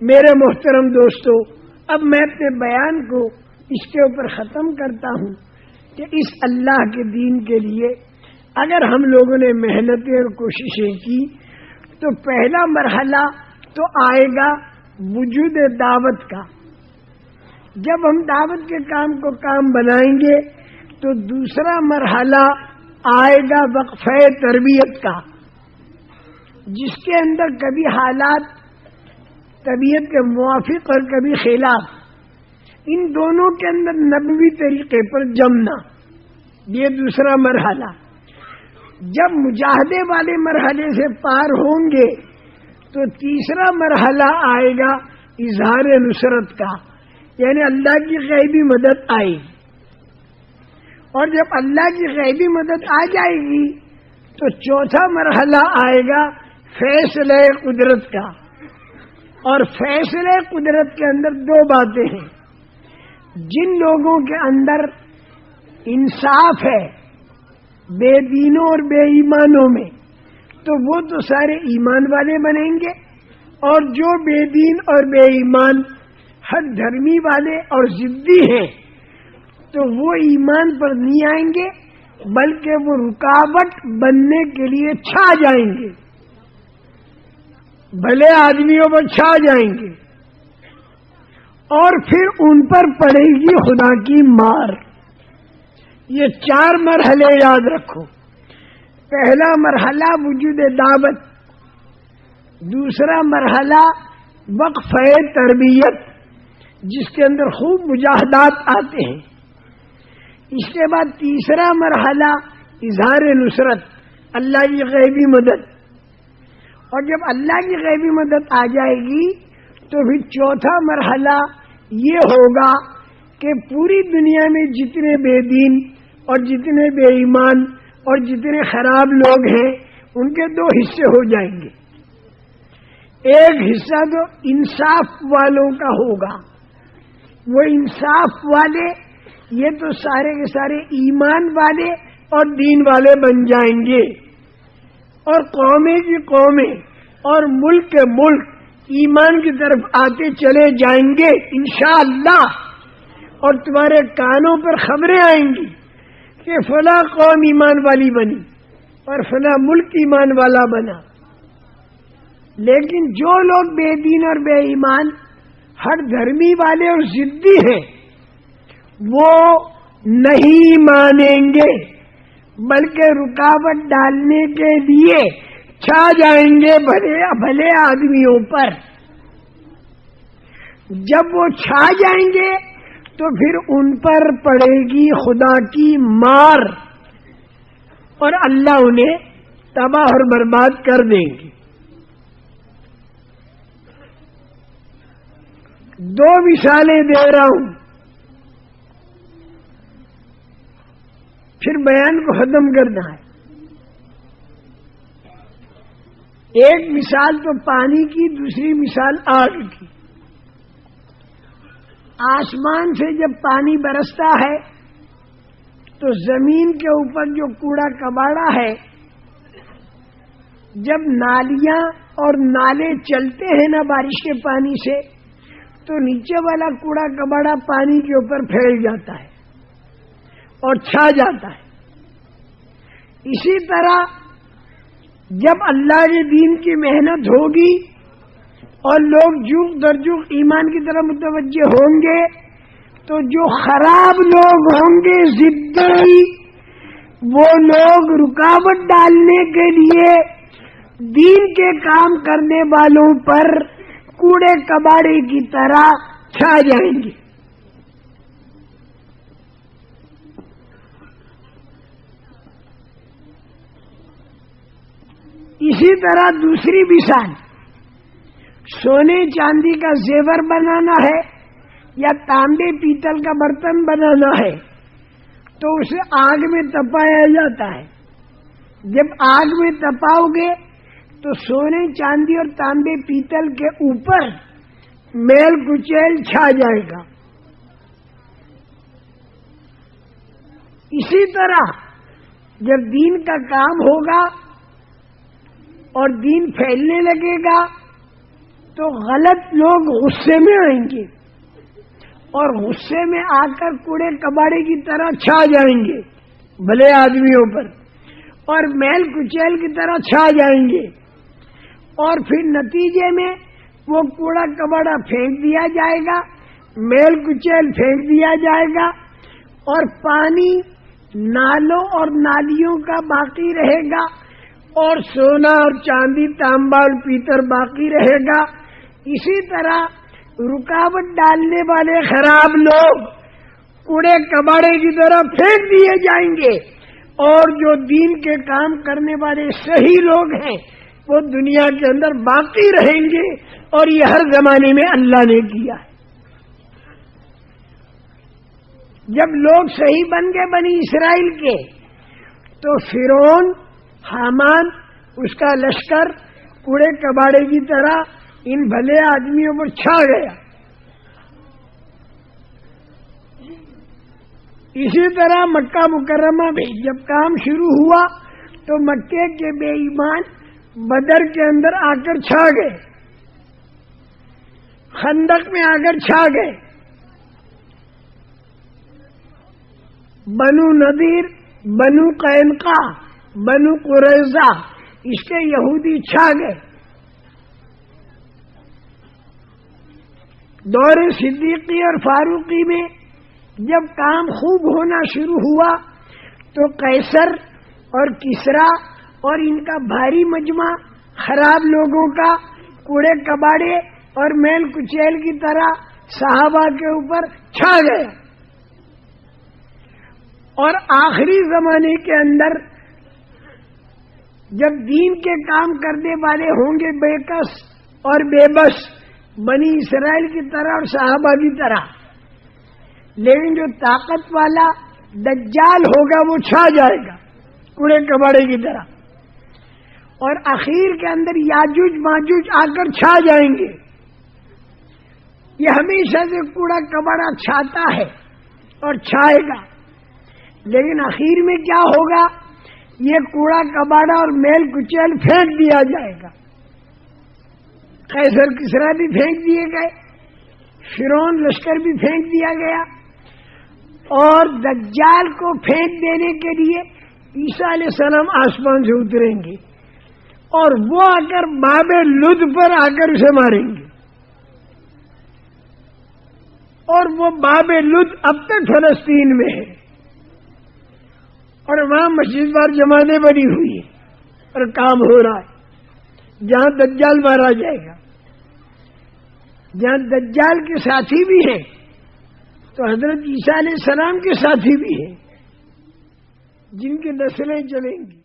میرے محترم دوستو، اب میں اپنے بیان کو اس کے اوپر ختم کرتا ہوں کہ اس اللہ کے دین کے لیے اگر ہم لوگوں نے محنتیں اور کوششیں کی تو پہلا مرحلہ تو آئے گا وجود دعوت کا. جب ہم دعوت کے کام کو کام بنائیں گے تو دوسرا مرحلہ آئے گا وقفہ تربیت کا، جس کے اندر کبھی حالات طبیعت کے موافق اور کبھی خلاف، ان دونوں کے اندر نبوی طریقے پر جمنا، یہ دوسرا مرحلہ. جب مجاہدے والے مرحلے سے پار ہوں گے تو تیسرا مرحلہ آئے گا اظہار نصرت کا، یعنی اللہ کی غیبی مدد آئے گی. اور جب اللہ کی غیبی مدد آ جائے گی تو چوتھا مرحلہ آئے گا فیصلہ قدرت کا. اور فیصلہ قدرت کے اندر دو باتیں ہیں. جن لوگوں کے اندر انصاف ہے بے دینوں اور بے ایمانوں میں تو وہ تو سارے ایمان والے بنیں گے، اور جو بے دین اور بے ایمان ہر دھرمی والے اور ضدی ہیں تو وہ ایمان پر نہیں آئیں گے بلکہ وہ رکاوٹ بننے کے لیے چھا جائیں گے، بھلے آدمیوں پر چھا جائیں گے، اور پھر ان پر پڑے گی خدا کی مار. یہ 4 مرحلے یاد رکھو. پہلا مرحلہ وجود دعوت، دوسرا مرحلہ وقفہ تربیت جس کے اندر خوب مجاہدات آتے ہیں. اس کے بعد تیسرا مرحلہ اظہار نصرت، اللہ کی غیبی مدد. اور جب اللہ کی غیبی مدد آ جائے گی تو پھر چوتھا مرحلہ یہ ہوگا کہ پوری دنیا میں جتنے بے دین اور جتنے بے ایمان اور جتنے خراب لوگ ہیں ان کے 2 حصے ہو جائیں گے. ایک حصہ تو انصاف والوں کا ہوگا. وہ انصاف والے یہ تو سارے کے سارے ایمان والے اور دین والے بن جائیں گے، اور قومیں کی قومیں اور ملک کے ملک ایمان کی طرف آتے چلے جائیں گے انشاءاللہ. اور تمہارے کانوں پر خبریں آئیں گی کہ فلاں قوم ایمان والی بنی اور فلاں ملک ایمان والا بنا. لیکن جو لوگ بے دین اور بے ایمان ہر دھرمی والے اور ضدی ہیں وہ نہیں مانیں گے بلکہ رکاوٹ ڈالنے کے لیے چھا جائیں گے بھلے آدمیوں پر. جب وہ چھا جائیں گے تو پھر ان پر پڑے گی خدا کی مار اور اللہ انہیں تباہ اور برباد کر دیں گے. 2 مثالیں دے رہا ہوں پھر بیان کو ختم کرنا ہے. ایک مثال تو پانی کی، دوسری مثال آگ کی. آسمان سے جب پانی برستا ہے تو زمین کے اوپر جو کوڑا کباڑا ہے، جب نالیاں اور نالے چلتے ہیں نا بارش کے پانی سے تو نیچے والا کوڑا کباڑا پانی کے اوپر پھیل جاتا ہے اور چھا جاتا ہے. اسی طرح جب اللہ کے دین کی محنت ہوگی اور لوگ جوق در جوق ایمان کی طرف متوجہ ہوں گے تو جو خراب لوگ ہوں گے ضدی، وہ لوگ رکاوٹ ڈالنے کے لیے دین کے کام کرنے والوں پر کوڑے کباڑے کی طرح چھا جائیں گے. اسی طرح دوسری مثال، سونے چاندی کا زیور بنانا ہے یا تانبے پیتل کا برتن بنانا ہے تو اسے آگ میں تپایا جاتا ہے. جب آگ میں تپاؤ گے تو سونے چاندی اور تانبے پیتل کے اوپر میل کچیل چھا جائے گا. اسی طرح جب دین کا کام ہوگا اور دین پھیلنے لگے گا تو غلط لوگ غصے میں آئیں گے اور غصے میں آ کر کوڑے کباڑے کی طرح چھا جائیں گے بھلے آدمیوں پر، اور میل کچیل کی طرح چھا جائیں گے، اور پھر نتیجے میں وہ کوڑا کباڑا پھینک دیا جائے گا، میل کچیل پھینک دیا جائے گا، اور پانی نالوں اور نالیوں کا باقی رہے گا، اور سونا اور چاندی تانبا اور پیتل باقی رہے گا۔ اسی طرح رکاوٹ ڈالنے والے خراب لوگ کوڑے کباڑے کی طرح پھینک دیے جائیں گے، اور جو دین کے کام کرنے والے صحیح لوگ ہیں وہ دنیا کے اندر باقی رہیں گے، اور یہ ہر زمانے میں اللہ نے کیا ہے۔ جب لوگ صحیح بن گئے بنی اسرائیل کے، تو فرعون، حامان، اس کا لشکر کوڑے کباڑے کی طرح ان بھلے آدمیوں پر چھا گیا۔ اسی طرح مکہ مکرمہ میں جب کام شروع ہوا تو مکے کے بے ایمان بدر کے اندر آ کر چھا گئے، خندق میں آ کر چھا گئے، بنو نذیر، بنو قینقاع، بنو قریظہ، اس کے یہودی چھا گئے۔ دور صدیقی اور فاروقی میں جب کام خوب ہونا شروع ہوا تو قیصر اور کسریٰ اور ان کا بھاری مجمع خراب لوگوں کا کوڑے کباڑے اور میل کچیل کی طرح صحابہ کے اوپر چھا گیا، اور آخری زمانے کے اندر جب دین کے کام کرنے والے ہوں گے بے کس اور بے بس بنی اسرائیل کی طرح اور صحابہ کی طرح، لیکن جو طاقت والا دجال ہوگا وہ چھا جائے گا کوڑے کباڑے کی طرح، اور اخیر کے اندر یاجوج ماجوج آ کر چھا جائیں گے۔ یہ ہمیشہ سے کوڑا کباڑا چھاتا ہے اور چھائے گا، لیکن اخیر میں کیا ہوگا؟ یہ کوڑا کباڑا اور میل کچیل پھینک دیا جائے گا۔ قیصر کسریٰ بھی پھینک دیے گئے، فرعون لشکر بھی پھینک دیا گیا، اور دجال کو پھینک دینے کے لیے عیسیٰ علیہ السلام آسمان سے اتریں گے، اور وہ آ کر باب لد پر آ کر اسے ماریں گے، اور وہ باب لد اب تک فلسطین میں ہے، اور وہاں مسجد وار جماعتیں بنی ہوئی ہے اور کام ہو رہا ہے، جہاں دجال مارا جائے گا، جہاں دجال کے ساتھی بھی ہیں تو حضرت عیسیٰ علیہ السلام کے ساتھی بھی ہیں جن کی نسلیں چلیں گی۔